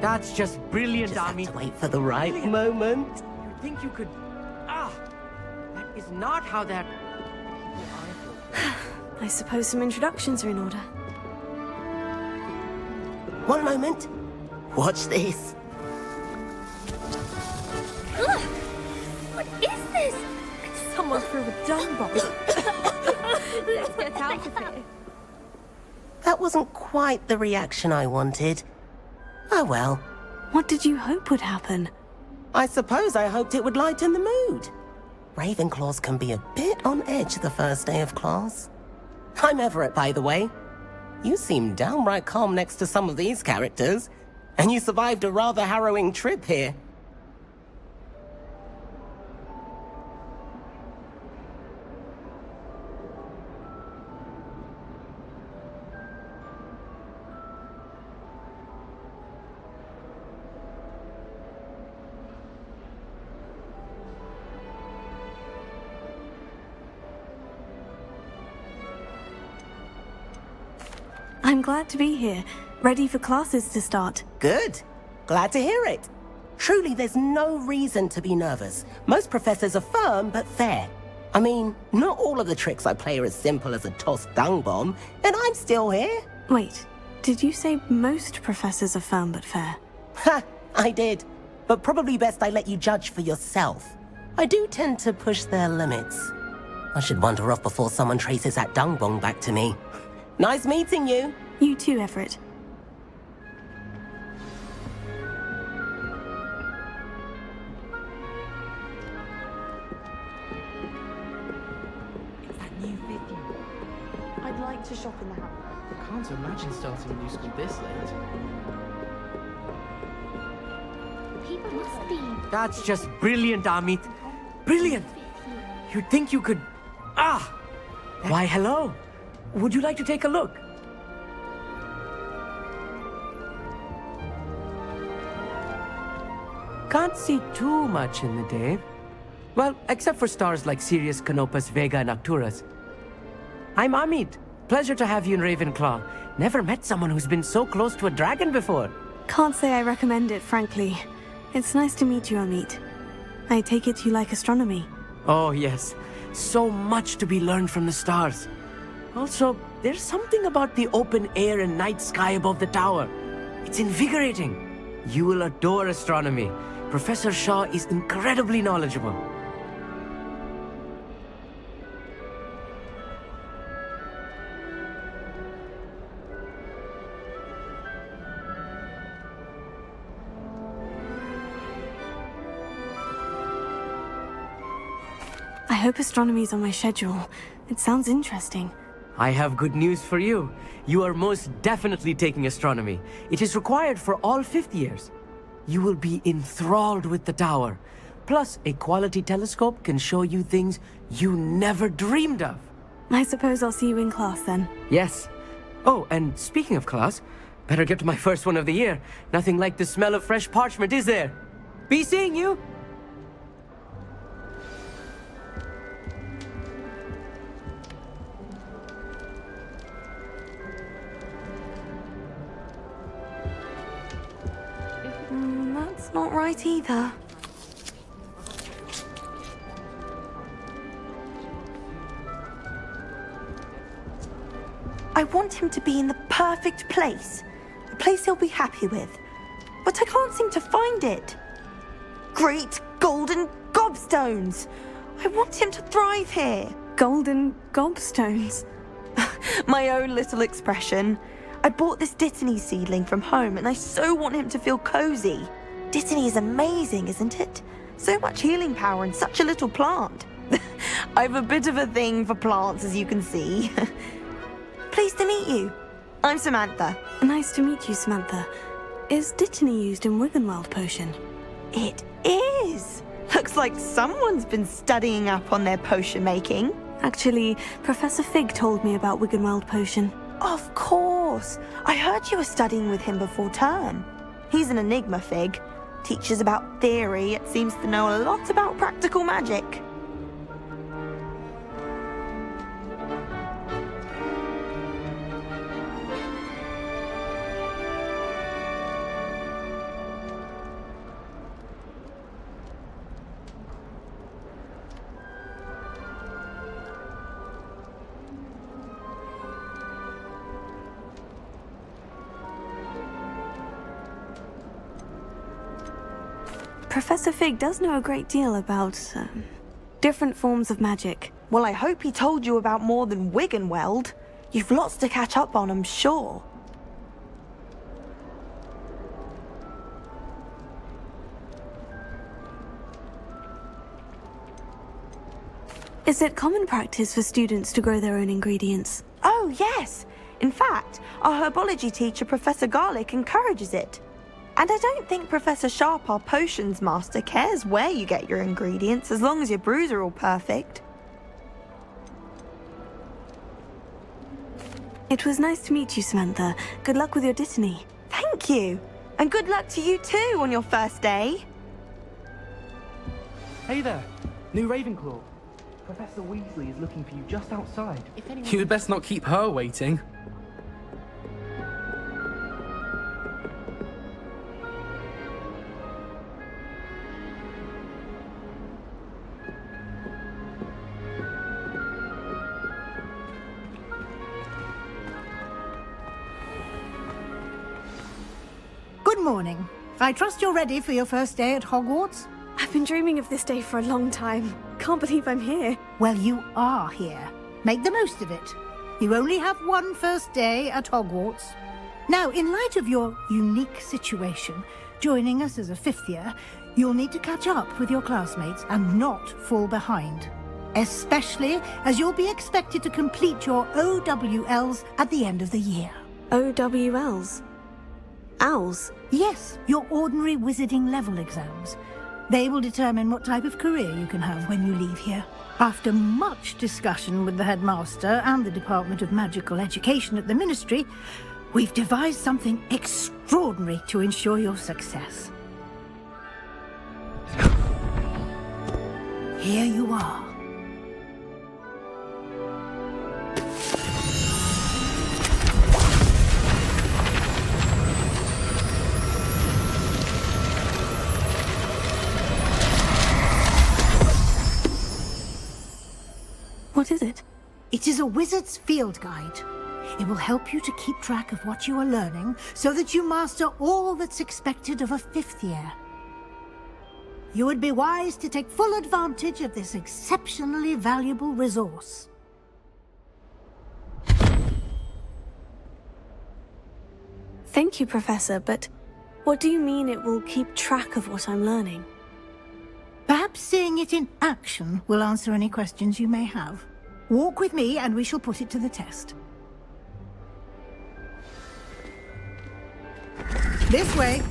That's just brilliant, Just Ami. have to wait for the right moment. You think you could... that is not how that... I suppose some introductions are in order. One moment. Watch this. What is this? Someone threw a dung bomb. Let's get out of here. That wasn't quite the reaction I wanted. Oh well. What did you hope would happen? I suppose I hoped it would lighten the mood. Ravenclaws can be a bit on edge the first day of class. I'm Everett, by the way. You seem downright calm next to some of these characters, and you survived a rather harrowing trip here. I'm glad to be here, ready for classes to start. Good. Glad to hear it. Truly, there's no reason to be nervous. Most professors are firm but fair. I mean, not all of the tricks I play are as simple as a tossed dung bomb, and I'm still here. Wait, did you say most professors are firm but fair? Ha! I did. But probably best I let you judge for yourself. I do tend to push their limits. I should wander off before someone traces that dung bomb back to me. Nice meeting you. You too, Everett. It's that new video. I'd like to shop in the house. I can't imagine starting a new school this late. People must be. That's just brilliant, Amit. Brilliant! You'd think you could... Why, hello. Would you like to take a look? Can't see too much in the day. Well, except for stars like Sirius, Canopus, Vega, and Arcturus. I'm Amit. Pleasure to have you in Ravenclaw. Never met someone who's been so close to a dragon before. Can't say I recommend it, frankly. It's nice to meet you, Amit. I take it you like astronomy. Oh, yes. So much to be learned from the stars. Also, there's something about the open air and night sky above the tower. It's invigorating. You will adore astronomy. Professor Shaw is incredibly knowledgeable. I hope astronomy's on my schedule. It sounds interesting. I have good news for you. You are most definitely taking astronomy. It is required for all fifth years. You will be enthralled with the tower. Plus, a quality telescope can show you things you never dreamed of. I suppose I'll see you in class then. Yes. Oh, and speaking of class, better get to my first one of the year. Nothing like the smell of fresh parchment, is there? Be seeing you! That's not right either. I want him to be in the perfect place. A place he'll be happy with. But I can't seem to find it. Great golden gobstones! I want him to thrive here. Golden gobstones. My own little expression. I bought this Dittany seedling from home and I so want him to feel cozy. Dittany is amazing, isn't it? So much healing power in such a little plant. I have a bit of a thing for plants, as you can see. Pleased to meet you. I'm Samantha. Nice to meet you, Samantha. Is Dittany used in Wiggenweld potion? It is. Looks like someone's been studying up on their potion making. Actually, Professor Fig told me about Wiggenweld potion. Of course. I heard you were studying with him before term. He's an enigma, Fig. Teaches about theory, yet seems to know a lot about practical magic. Professor Fig does know a great deal about different forms of magic. Well, I hope he told you about more than wig and weld. You've lots to catch up on, I'm sure. Is it common practice for students to grow their own ingredients? Oh, yes. In fact, our herbology teacher, Professor Garlick, encourages it. And I don't think Professor Sharp, our potions master, cares where you get your ingredients as long as your brews are all perfect. It was nice to meet you, Samantha. Good luck with your dittany. Thank you. And good luck to you too on your first day. Hey there, new Ravenclaw. Professor Weasley is looking for you just outside. If anyone... You'd best not keep her waiting. Good morning. I trust you're ready for your first day at Hogwarts? I've been dreaming of this day for a long time. Can't believe I'm here. Well, you are here. Make the most of it. You only have one first day at Hogwarts. Now, in light of your unique situation, joining us as a fifth year, you'll need to catch up with your classmates and not fall behind. Especially as you'll be expected to complete your OWLs at the end of the year. OWLs? Owls? Yes, your ordinary wizarding level exams. They will determine what type of career you can have when you leave here. After much discussion with the headmaster and the Department of Magical Education at the Ministry, we've devised something extraordinary to ensure your success. Here you are. What is it? It is a wizard's field guide. It will help you to keep track of what you are learning so that you master all that's expected of a fifth year. You would be wise to take full advantage of this exceptionally valuable resource. Thank you, Professor, but what do you mean it will keep track of what I'm learning? Perhaps seeing it in action will answer any questions you may have. Walk with me and we shall put it to the test. This way.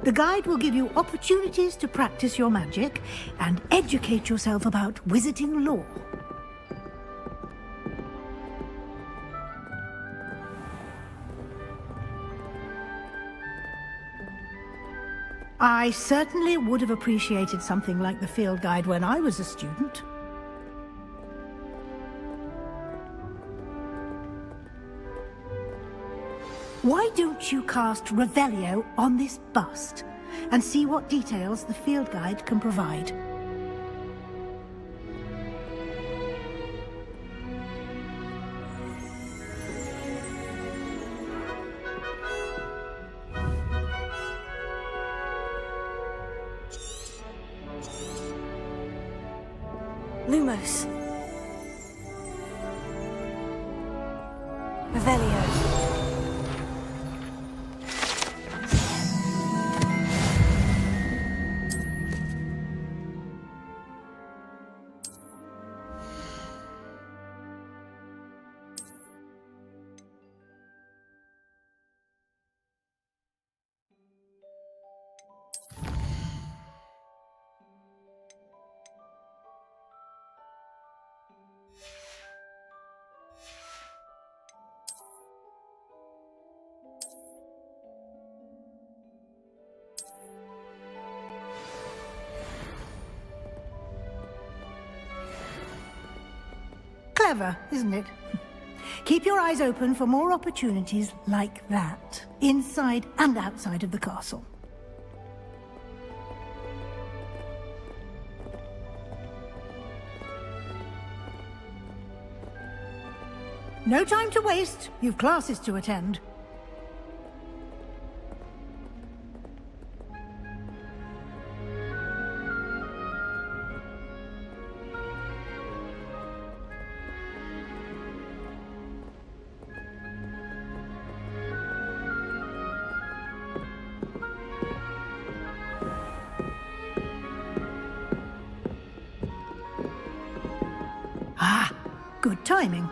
The guide will give you opportunities to practice your magic and educate yourself about wizarding lore. I certainly would have appreciated something like the field guide when I was a student. Why don't you cast Revelio on this bust and see what details the field guide can provide? Lumos. Revelio. Clever, isn't it? Keep your eyes open for more opportunities like that, inside and outside of the castle. No time to waste. You've classes to attend. Good timing.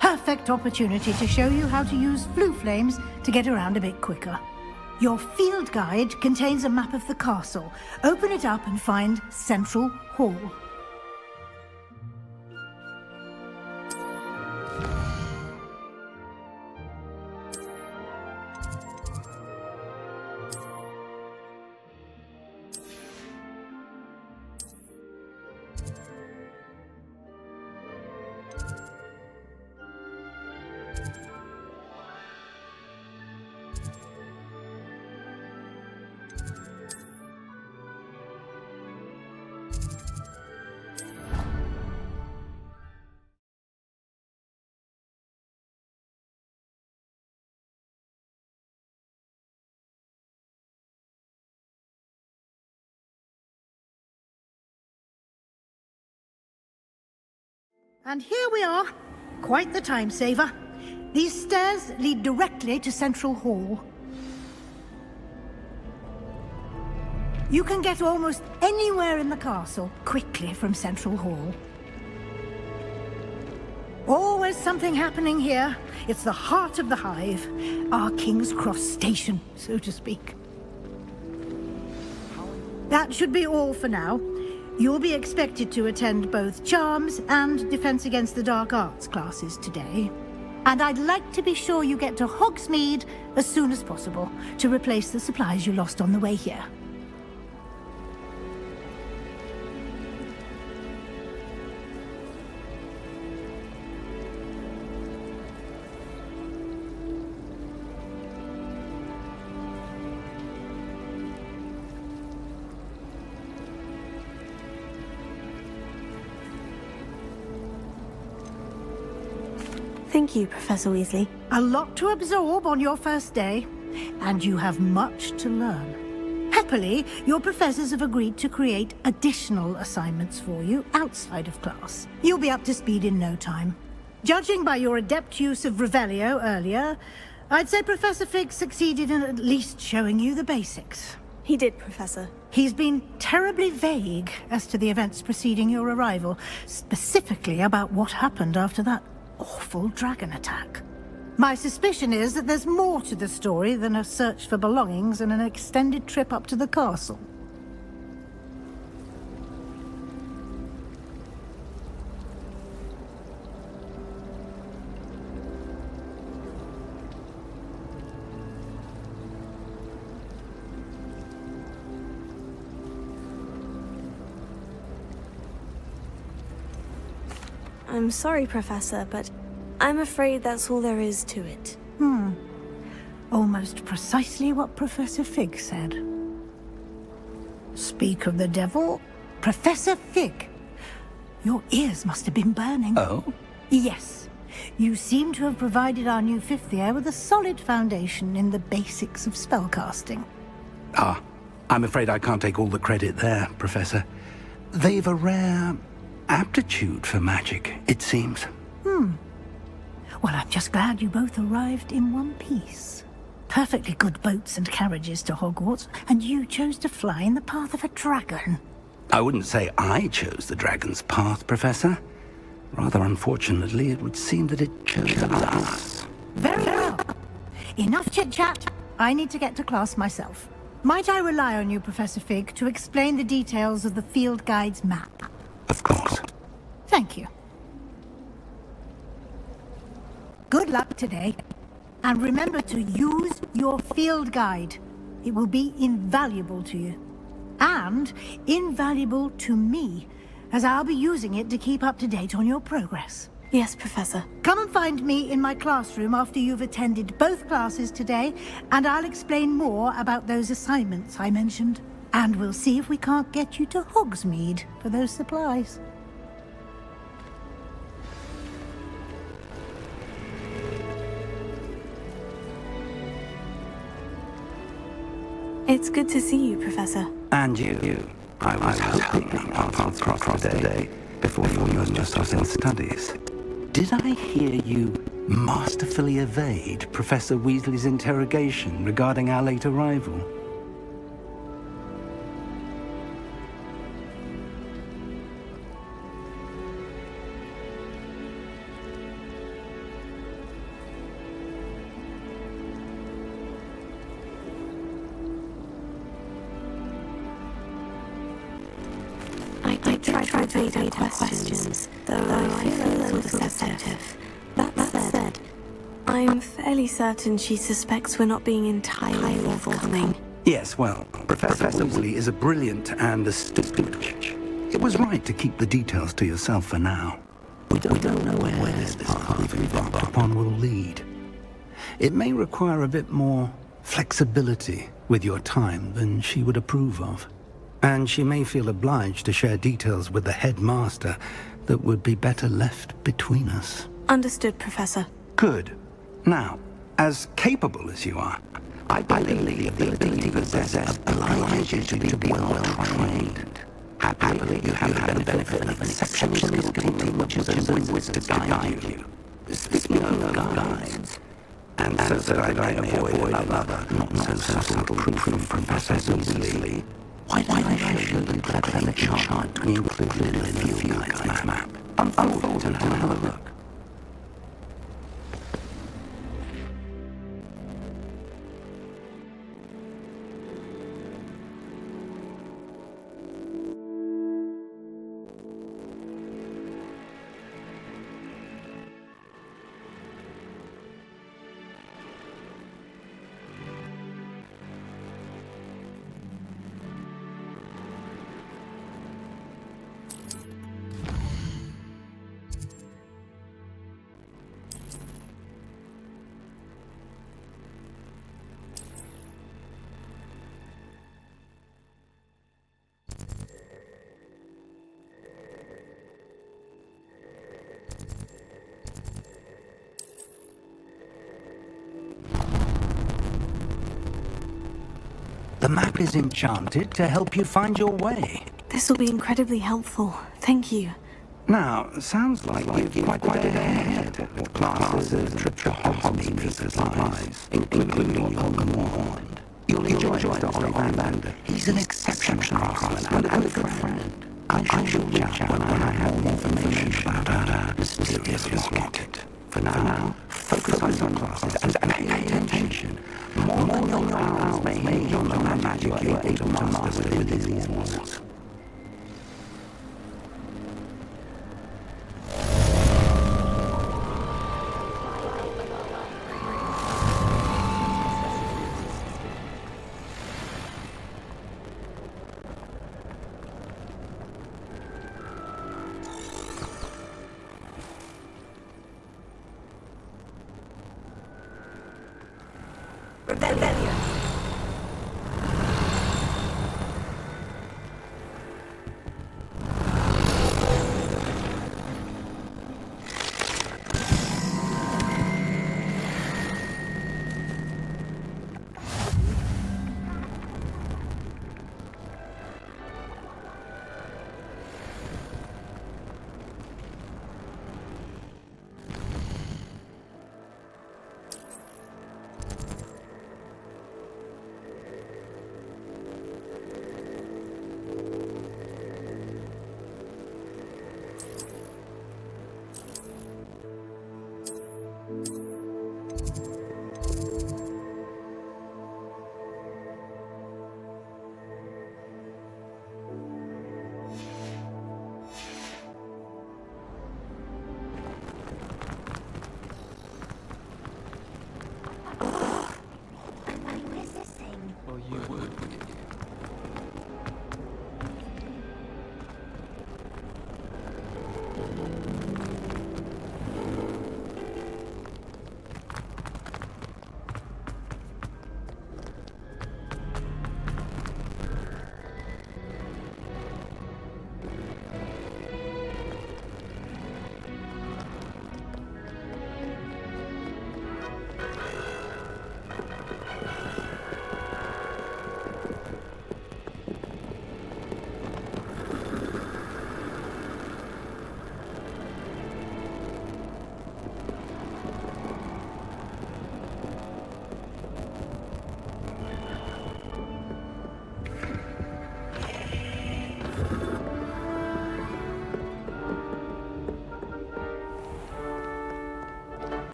Perfect opportunity to show you how to use flue flames to get around a bit quicker. Your field guide contains a map of the castle. Open it up and find Central Hall. And here we are. Quite the time saver. These stairs lead directly to Central Hall. You can get almost anywhere in the castle quickly from Central Hall. Always something happening here. It's the heart of the hive, our King's Cross station, so to speak. That should be all for now. You'll be expected to attend both Charms and Defense Against the Dark Arts classes today. And I'd like to be sure you get to Hogsmeade as soon as possible to replace the supplies you lost on the way here. Thank you, Professor Weasley. A lot to absorb on your first day, and you have much to learn. Happily, your professors have agreed to create additional assignments for you outside of class. You'll be up to speed in no time. Judging by your adept use of Revelio earlier, I'd say Professor Fig succeeded in at least showing you the basics. He did, Professor. He's been terribly vague as to the events preceding your arrival, specifically about what happened after that awful dragon attack. My suspicion is that there's more to the story than a search for belongings and an extended trip up to the castle. I'm sorry, Professor, but I'm afraid that's all there is to it. Almost precisely what Professor Fig said. Speak of the devil, Professor Fig. Your ears must have been burning. Oh? Yes. You seem to have provided our new fifth year with a solid foundation in the basics of spellcasting. Ah, I'm afraid I can't take all the credit there, Professor. They've a rare aptitude for magic, it seems. Well, I'm just glad you both arrived in one piece. Perfectly good boats and carriages to Hogwarts, and you chose to fly in the path of a dragon. I wouldn't say I chose the dragon's path, Professor. Rather unfortunately, it would seem that it chose us. Very well. Enough chit-chat. I need to get to class myself. Might I rely on you, Professor Fig, to explain the details of the field guide's map? Of course. Thank you. Good luck today. And remember to use your field guide. It will be invaluable to you. And invaluable to me, as I'll be using it to keep up to date on your progress. Yes, Professor. Come and find me in my classroom after you've attended both classes today, and I'll explain more about those assignments I mentioned. And we'll see if we can't get you to Hogsmeade for those supplies. It's good to see you, Professor. And you. I was hoping our paths crossed today before you immersed yourself in studies. Did I hear you masterfully evade Professor Weasley's interrogation regarding our late arrival? tried to evade her questions, though I feel a little deceptive. That said, I'm fairly certain she suspects we're not being entirely forthcoming. Yes, well, Professor Weasley is a brilliant and astute witch. It was right to keep the details to yourself for now. We don't know where this path we've embarked upon will lead. It may require a bit more flexibility with your time than she would approve of. And she may feel obliged to share details with the headmaster that would be better left between us. Understood, Professor. Good. Now, as capable as you are, I believe the ability to possess obliges you to be well trained. Happily, you have had the benefit of an exceptional skill team which has linguists to guide you. Speaking of guides, and so that I may avoid another not-so-subtle proof from Professor Weasley, why don't I show you the clever enchantment we included in the field guide map? Unfold and have a look. The map is enchanted to help you find your way. This will be incredibly helpful. Thank you. Now, sounds like you've quite a day ahead. What classes and trip to Hogwarts supplies, including your wand. You'll enjoy Dr. Ollivander. He's an exceptional craftsman and a good friend. I shall reach out when I have more information about our mysterious locket. For now, focus on your classes and pay attention. More than your owls may hinge on the magic you are able to master within these walls.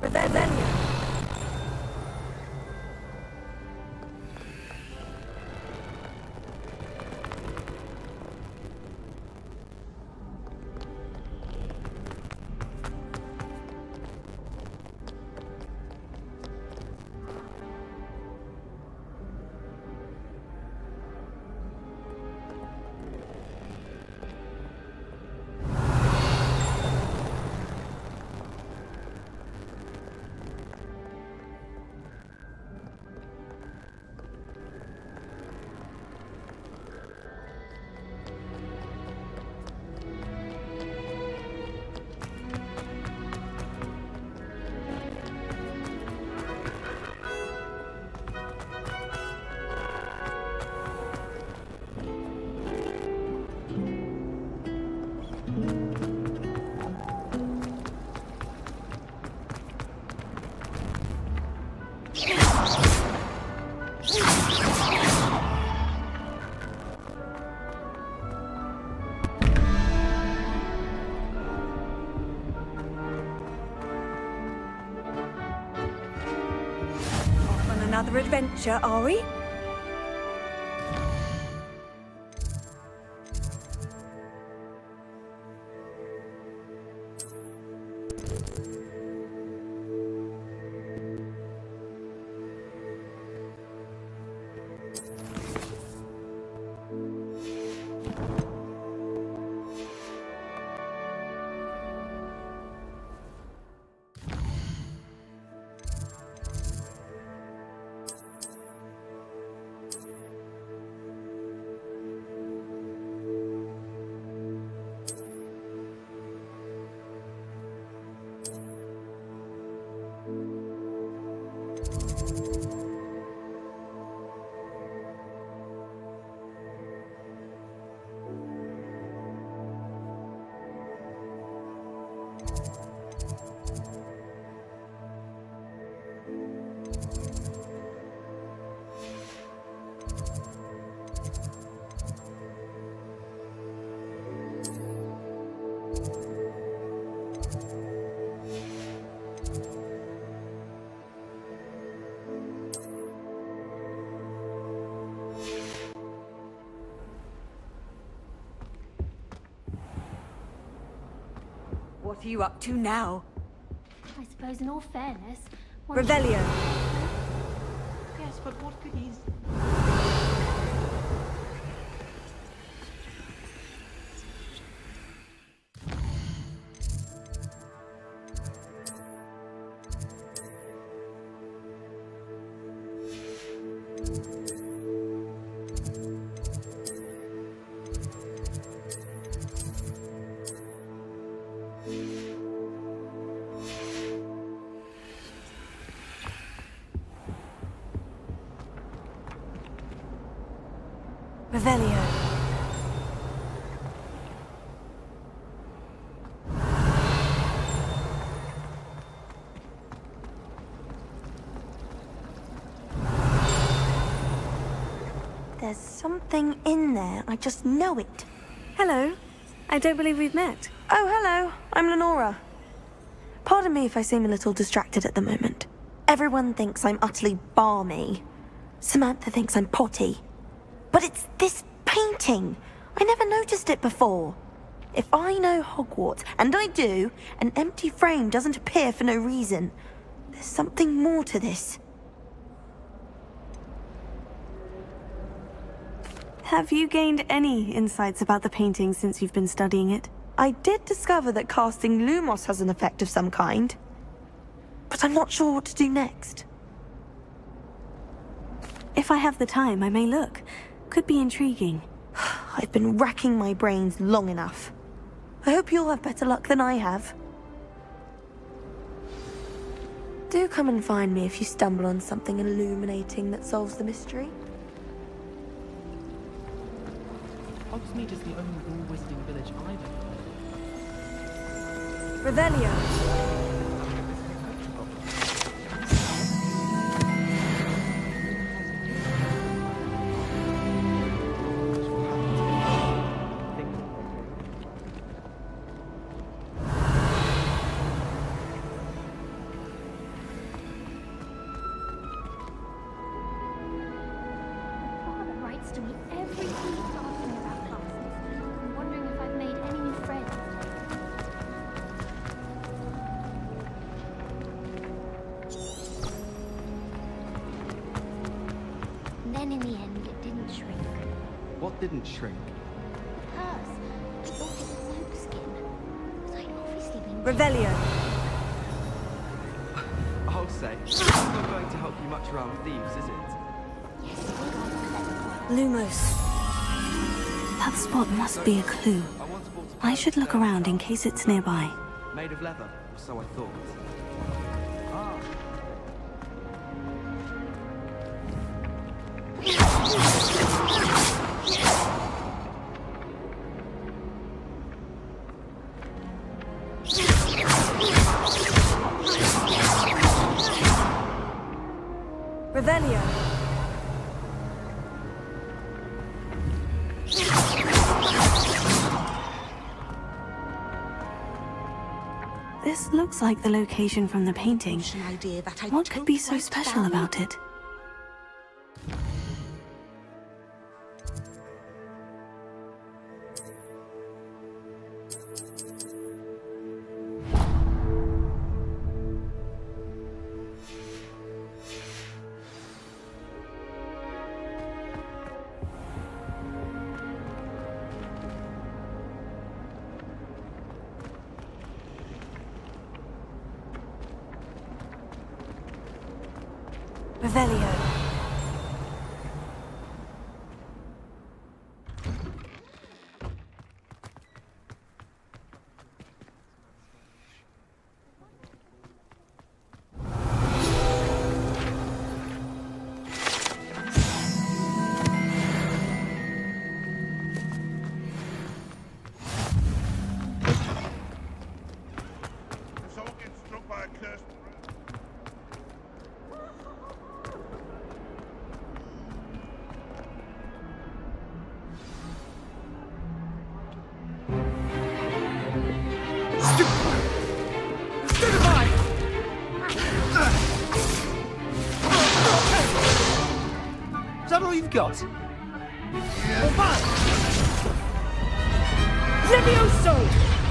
Revelio. Another adventure, are we? What are you up to now? I suppose in all fairness... Revelio. Yes, but what could he... Revelio. There's something in there. I just know it. Hello. I don't believe we've met. Oh, hello. I'm Lenora. Pardon me if I seem a little distracted at the moment. Everyone thinks I'm utterly balmy. Samantha thinks I'm potty. But it's this painting. I never noticed it before. If I know Hogwarts, and I do, an empty frame doesn't appear for no reason. There's something more to this. Have you gained any insights about the painting since you've been studying it? I did discover that casting Lumos has an effect of some kind. But I'm not sure what to do next. If I have the time, I may look. Could be intriguing. I've been racking my brains long enough. I hope you'll have better luck than I have. Do come and find me if you stumble on something illuminating that solves the mystery. Hogsmeade is the only rule-wizarding village I've ever heard of. Revelio. didn't shrink. Purse. I thought it was smoke skin. But I'd obviously been... Revelio. I'll say, it's not going to help you much around thieves, is it? Yes, I think I'm a clever one. Lumos. That spot must be a clue. once bought a I pair should of look stairs. around in case it's nearby. Made of leather, or so I thought. Ah. Revelio. This looks like the location from the painting. What could be so special about it? Revelio. Someone gets struck by a cursed Is that all you've got? Levioso!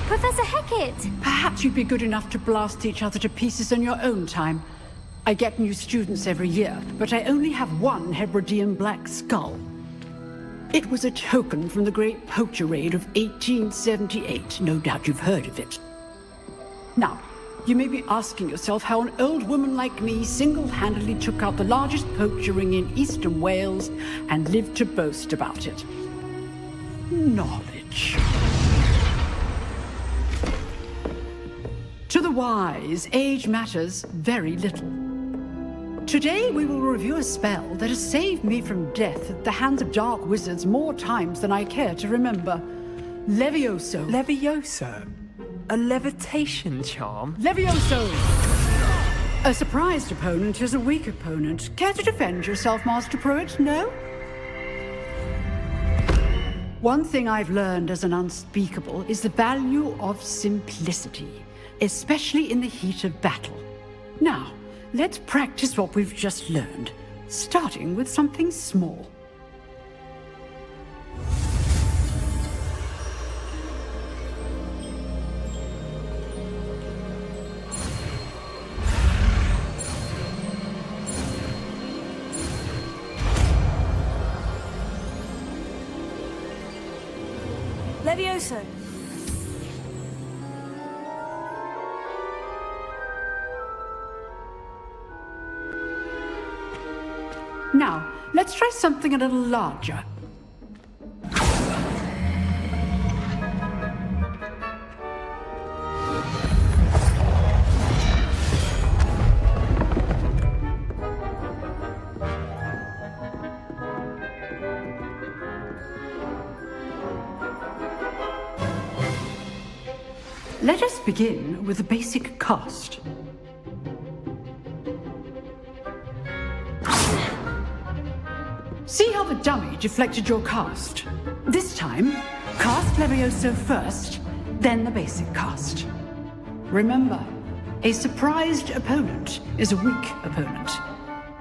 Professor Hecat! Perhaps you'd be good enough to blast each other to pieces in your own time. I get new students every year, but I only have one Hebridean black skull. It was a token from the Great Poacher Raid of 1878. No doubt you've heard of it. Now, you may be asking yourself how an old woman like me single-handedly took out the largest poacher ring in eastern Wales and lived to boast about it. Knowledge. To the wise, age matters very little. Today we will review a spell that has saved me from death at the hands of dark wizards more times than I care to remember. Levioso. Levioso? A levitation charm? Levioso! A surprised opponent is a weak opponent. Care to defend yourself, Master Pruitt? No? One thing I've learned as an unspeakable is the value of simplicity, especially in the heat of battle. Now, let's practice what we've just learned, starting with something small. Levioso. Now, let's try something a little larger. Let us begin with the basic cast. See how the dummy deflected your cast? This time, cast Levioso first, then the basic cast. Remember, a surprised opponent is a weak opponent,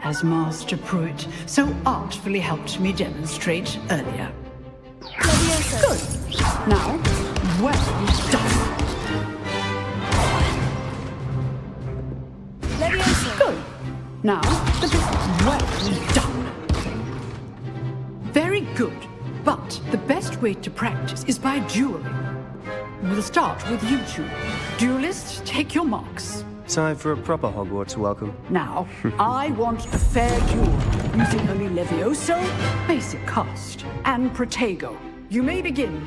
as Master Pruitt so artfully helped me demonstrate earlier. Levioso. Good. Now, well done. Levioso. Good. Now, the well done. Very good. But The best way to practice is by dueling. We'll start with you two. Duelists, take your marks. Time for a proper Hogwarts welcome. Now, I want a fair duel, using only Levioso, basic cast, and Protego. You may begin.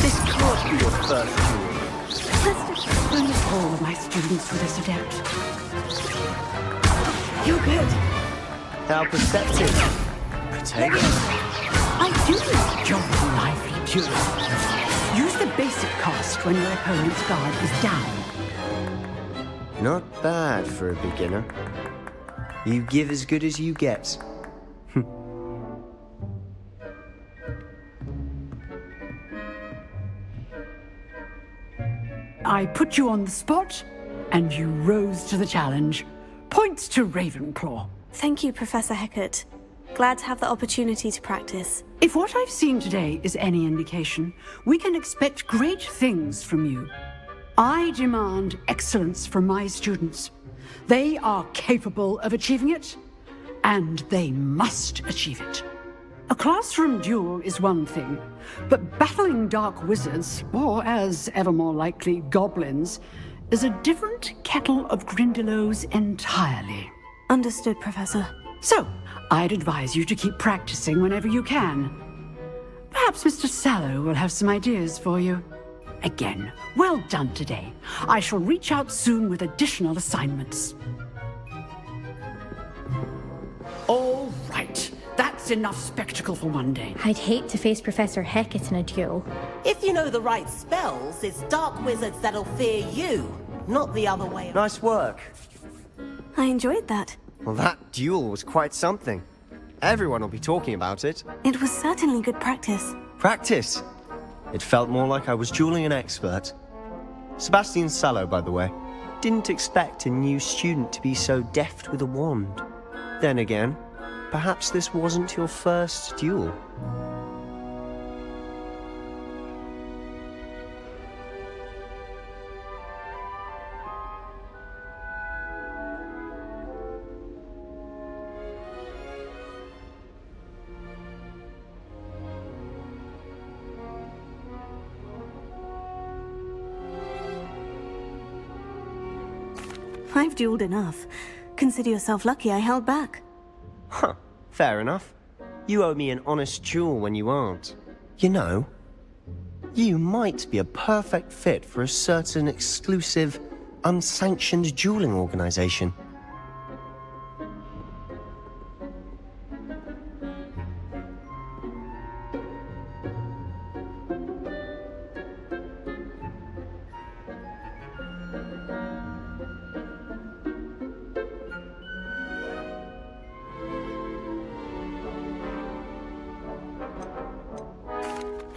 This can't be your first duel. Almost all of my students were this adept. You're good. How perceptive. Protego. I do enjoy lively duels. Use the basic cast when your opponent's guard is down. Not bad for a beginner. You give as good as you get. I put you on the spot, and you rose to the challenge. Points to Ravenclaw. Thank you, Professor Hecat. Glad to have the opportunity to practice. If what I've seen today is any indication, we can expect great things from you. I demand excellence from my students. They are capable of achieving it, and they must achieve it. A classroom duel is one thing, but battling dark wizards, or as ever more likely, goblins, is a different kettle of Grindylows entirely. Understood, Professor. So, I'd advise you to keep practicing whenever you can. Perhaps Mr. Sallow will have some ideas for you. Again, well done today. I shall reach out soon with additional assignments. All right. That's enough spectacle for one day. I'd hate to face Professor Hecat in a duel. If you know the right spells, it's dark wizards that'll fear you, not the other way around. Nice work. I enjoyed that. Well, that duel was quite something. Everyone will be talking about it. It was certainly good practice. Practice? It felt more like I was dueling an expert. Sebastian Sallow, by the way. Didn't expect a new student to be so deft with a wand. Then again, perhaps this wasn't your first duel. I've dueled enough. Consider yourself lucky I held back. Huh, fair enough. You owe me an honest duel when you aren't. You know, you might be a perfect fit for a certain exclusive, unsanctioned dueling organization.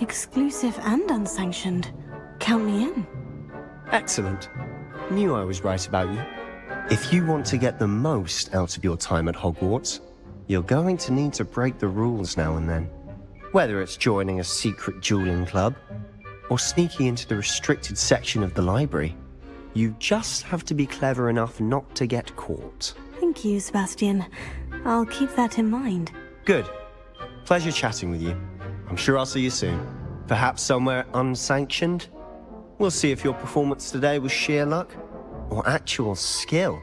Exclusive and unsanctioned. Count me in. Excellent. Knew I was right about you. If you want to get the most out of your time at Hogwarts, you're going to need to break the rules now and then. Whether it's joining a secret dueling club, or sneaking into the restricted section of the library, you just have to be clever enough not to get caught. Thank you, Sebastian. I'll keep that in mind. Good. Pleasure chatting with you. I'm sure I'll see you soon. Perhaps somewhere unsanctioned? We'll see if your performance today was sheer luck or actual skill.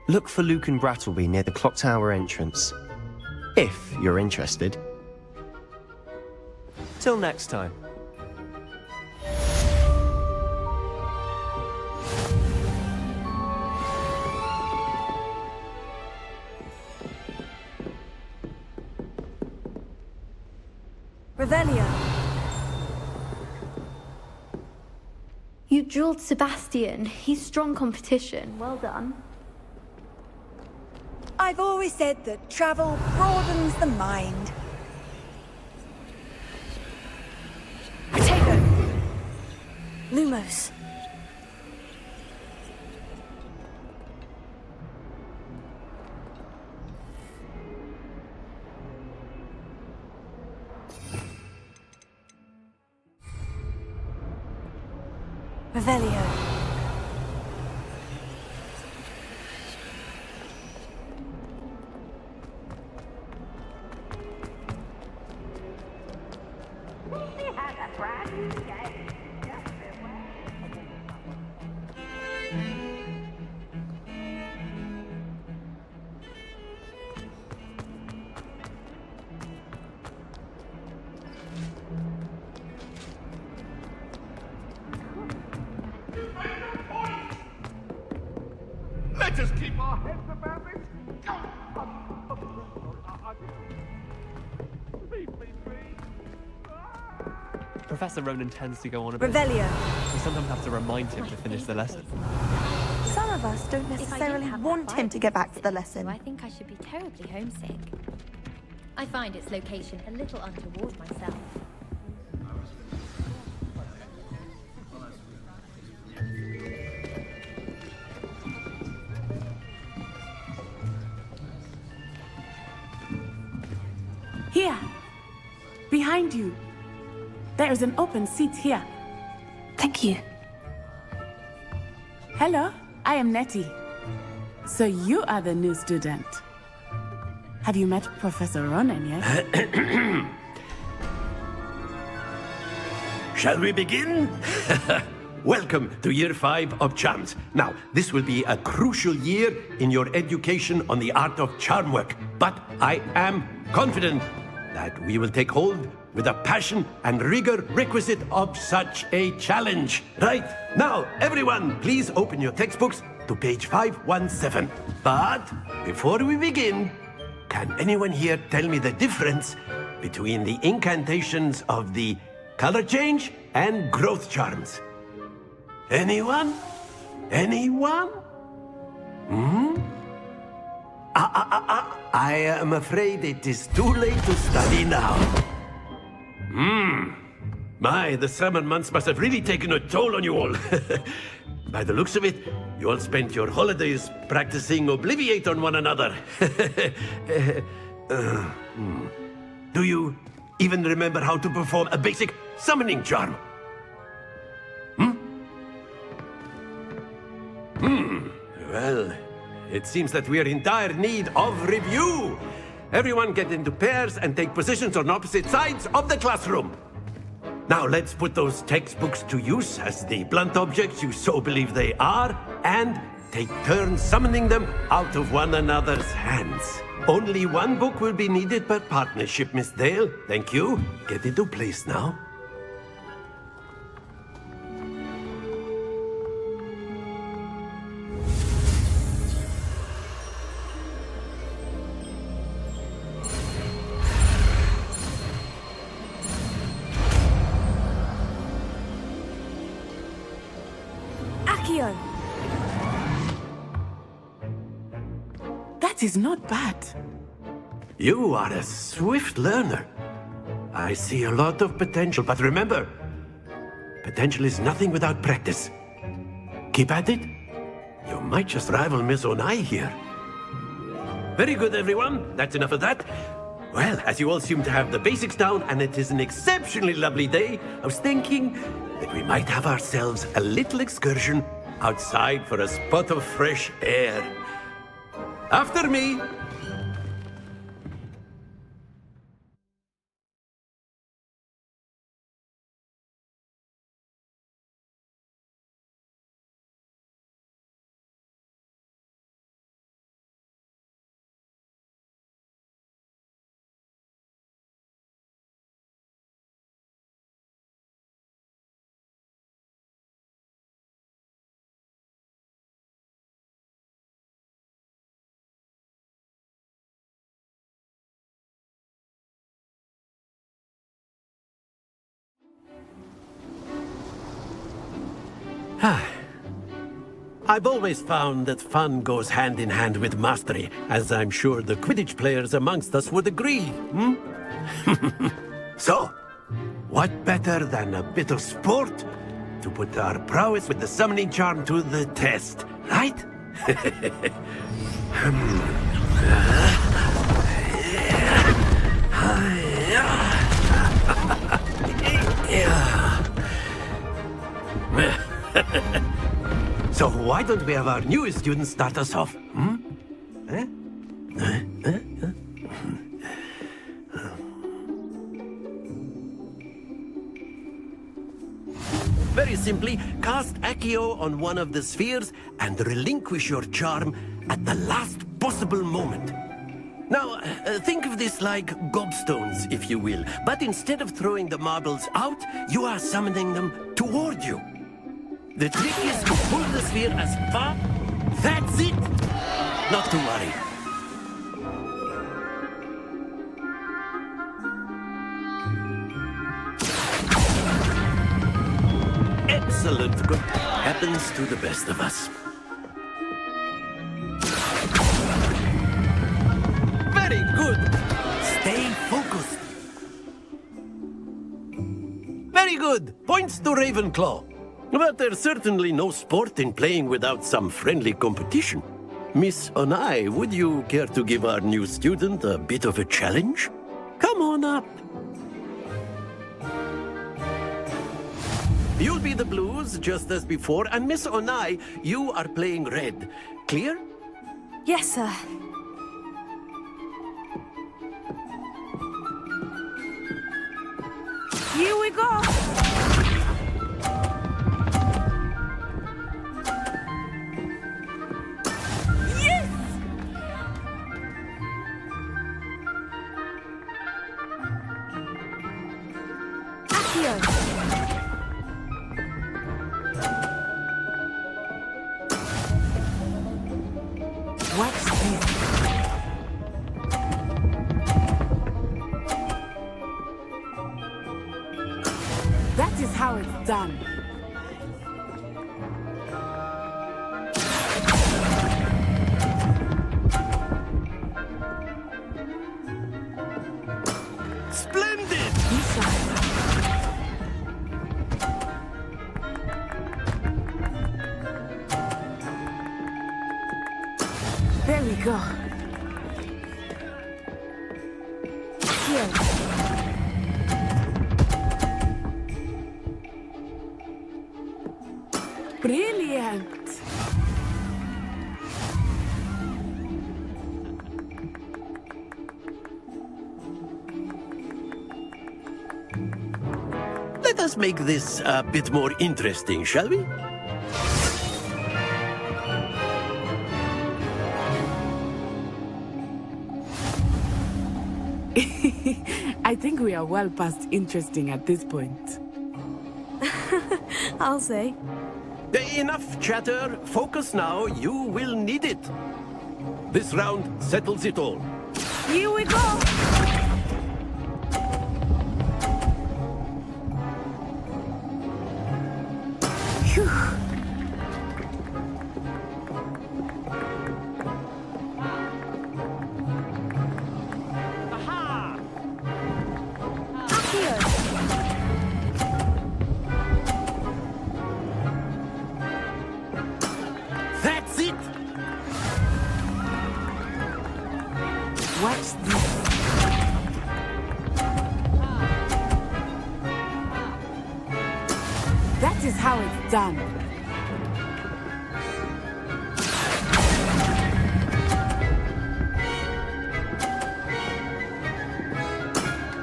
Look for Luke and Brattleby near the clock tower entrance, if you're interested. Till next time. Revelio. You dueled Sebastian. He's strong competition. Well done. I've always said that travel broadens the mind. Protego. Lumos. Revelio. Let us keep our heads about this. Please. Professor Ronan tends to go on a bit. Revelio. We sometimes have to remind him to finish the lesson. Some of us don't necessarily want him to get back to the lesson. I think I should be terribly homesick. I find its location a little untoward myself. Here, behind you. There is an open seat here. Thank you. Hello, I am Nettie. So you are the new student. Have you met Professor Ronan yet? Shall we begin? Welcome to Year 5 of Charms. Now, this will be a crucial year in your education on the art of charm work. But I am confident that we will take hold with the passion and rigor requisite of such a challenge. Right, now, everyone, please open your textbooks to page 517. But before we begin, can anyone here tell me the difference between the incantations of the color change and growth charms? Anyone? Anyone? I am afraid it is too late to study now. My, the summer months must have really taken a toll on you all. By the looks of it, you all spent your holidays practicing Obliviate on one another. Do you even remember how to perform a basic summoning charm? Well, it seems that we are in dire need of review. Everyone get into pairs and take positions on opposite sides of the classroom. Now let's put those textbooks to use as the blunt objects you so believe they are, and take turns summoning them out of one another's hands. Only one book will be needed per partnership, Miss Dale. Thank you. Get into place now. That is not bad. You are a swift learner. I see a lot of potential, but remember, potential is nothing without practice. Keep at it. You might just rival Miss Onai here. Very good, everyone. That's enough of that. Well, as you all seem to have the basics down, and it is an exceptionally lovely day, I was thinking that we might have ourselves a little excursion outside for a spot of fresh air. After me. I've always found that fun goes hand in hand with mastery, as I'm sure the Quidditch players amongst us would agree, So, what better than a bit of sport to put our prowess with the summoning charm to the test, right? So why don't we have our newest student start us off? Very simply, cast Accio on one of the spheres and relinquish your charm at the last possible moment. Now, think of this like gobstones, if you will, but instead of throwing the marbles out, you are summoning them toward you. The trick is to pull the sphere as far... That's it! Not to worry. Excellent. Good. Happens to the best of us. Very good. Stay focused. Very good. Points to Ravenclaw. But there's certainly no sport in playing without some friendly competition. Miss Onai, would you care to give our new student a bit of a challenge? Come on up. You'll be the blues, just as before, and Miss Onai, you are playing red. Clear? Yes, sir. Here we go! Yes! Accio! What's this? That is how it's done. Splendid! There we go. Here. Brilliant. Let us make this a bit more interesting, shall we? I think we are well past interesting at this point. I'll say. Enough chatter. Focus now. You will need it. This round settles it all. Here we go! Phew. That's it! Watch this. That is how it's done.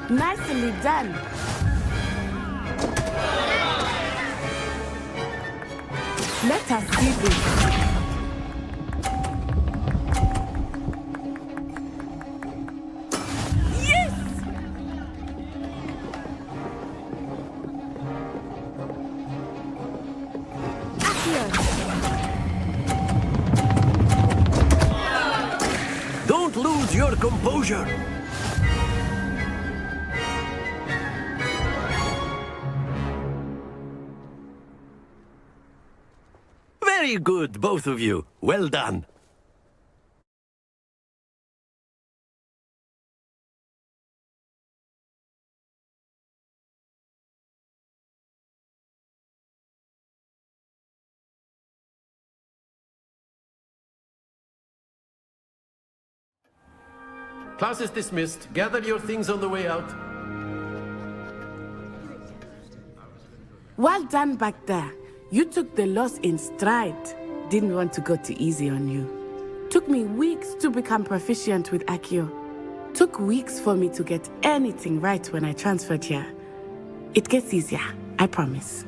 Nicely done. Let us see this. Don't lose your composure. Very good, both of you. Well done. Class is dismissed. Gather your things on the way out. Well done back there. You took the loss in stride. Didn't want to go too easy on you. Took me weeks to become proficient with Accio. Took weeks for me to get anything right when I transferred here. It gets easier, I promise.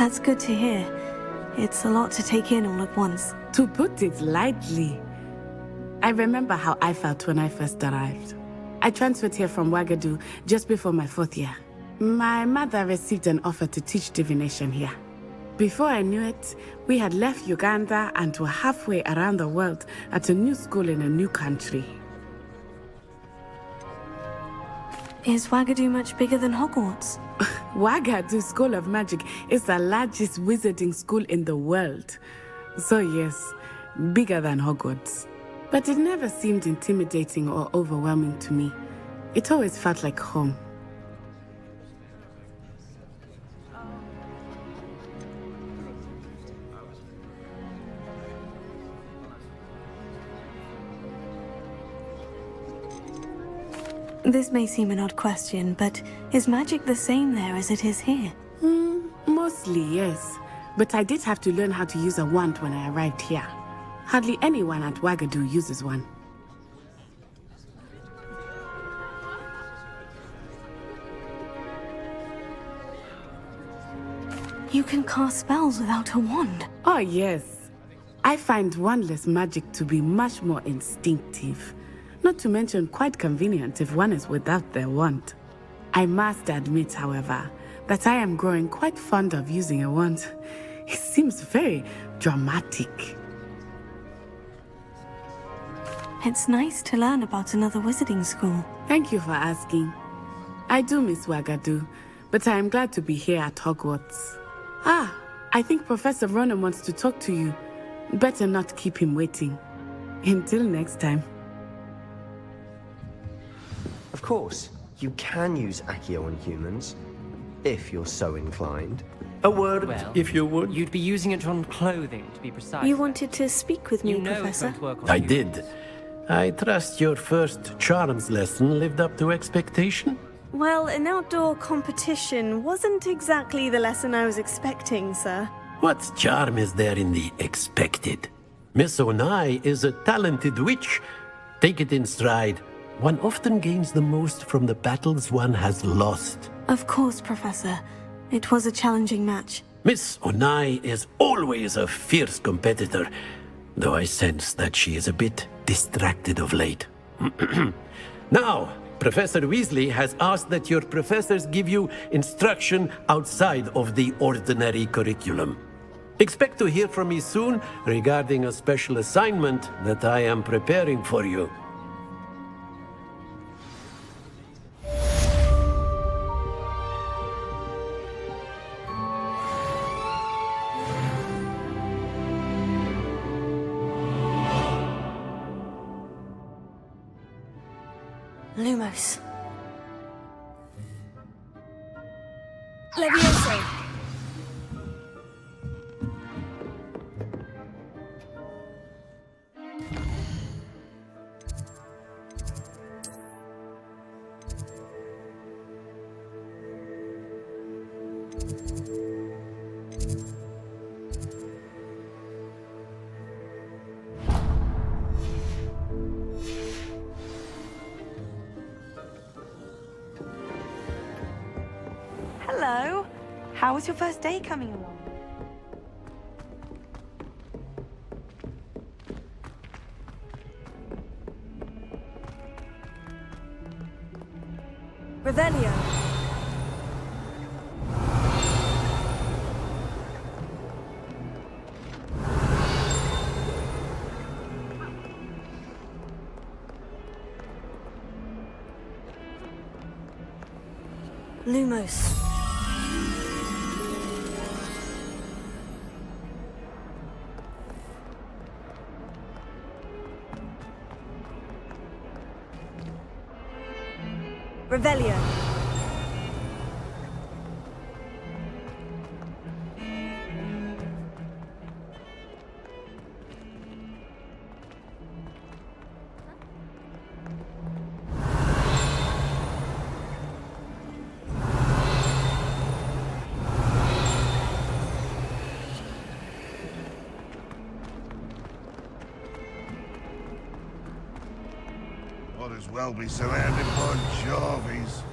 That's good to hear. It's a lot to take in all at once. To put it lightly, I remember how I felt when I first arrived. I transferred here from Wagadu just before my 4th year. My mother received an offer to teach divination here. Before I knew it, we had left Uganda and were halfway around the world at a new school in a new country. Is Wagadu much bigger than Hogwarts? Wagadu School of Magic is the largest wizarding school in the world. So yes, bigger than Hogwarts. But it never seemed intimidating or overwhelming to me. It always felt like home. This may seem an odd question, but is magic the same there as it is here? Mostly, yes. But I did have to learn how to use a wand when I arrived here. Hardly anyone at Wagadu uses one. You can cast spells without a wand. Oh, yes. I find wandless magic to be much more instinctive. Not to mention quite convenient if one is without their wand. I must admit, however, that I am growing quite fond of using a wand. It seems very dramatic. It's nice to learn about another wizarding school. Thank you for asking. I do miss Wagadu, but I am glad to be here at Hogwarts. Ah, I think Professor Ronan wants to talk to you. Better not keep him waiting. Until next time. Of course, you can use Accio on humans, if you're so inclined. A word, if you would. You'd be using it on clothing, to be precise. You wanted to speak with me, Professor? I did. I trust your first charms lesson lived up to expectation? Well, an outdoor competition wasn't exactly the lesson I was expecting, sir. What charm is there in the expected? Miss Onai is a talented witch. Take it in stride. One often gains the most from the battles one has lost. Of course, Professor. It was a challenging match. Miss Onai is always a fierce competitor, though I sense that she is a bit distracted of late. Now, Professor Weasley has asked that your professors give you instruction outside of the ordinary curriculum. Expect to hear from me soon regarding a special assignment that I am preparing for you. Lumos. Leviosa. Hello. How was your first day coming along? Revelio. Lumos. Revelio. Might as well be surrounded by Jarvies.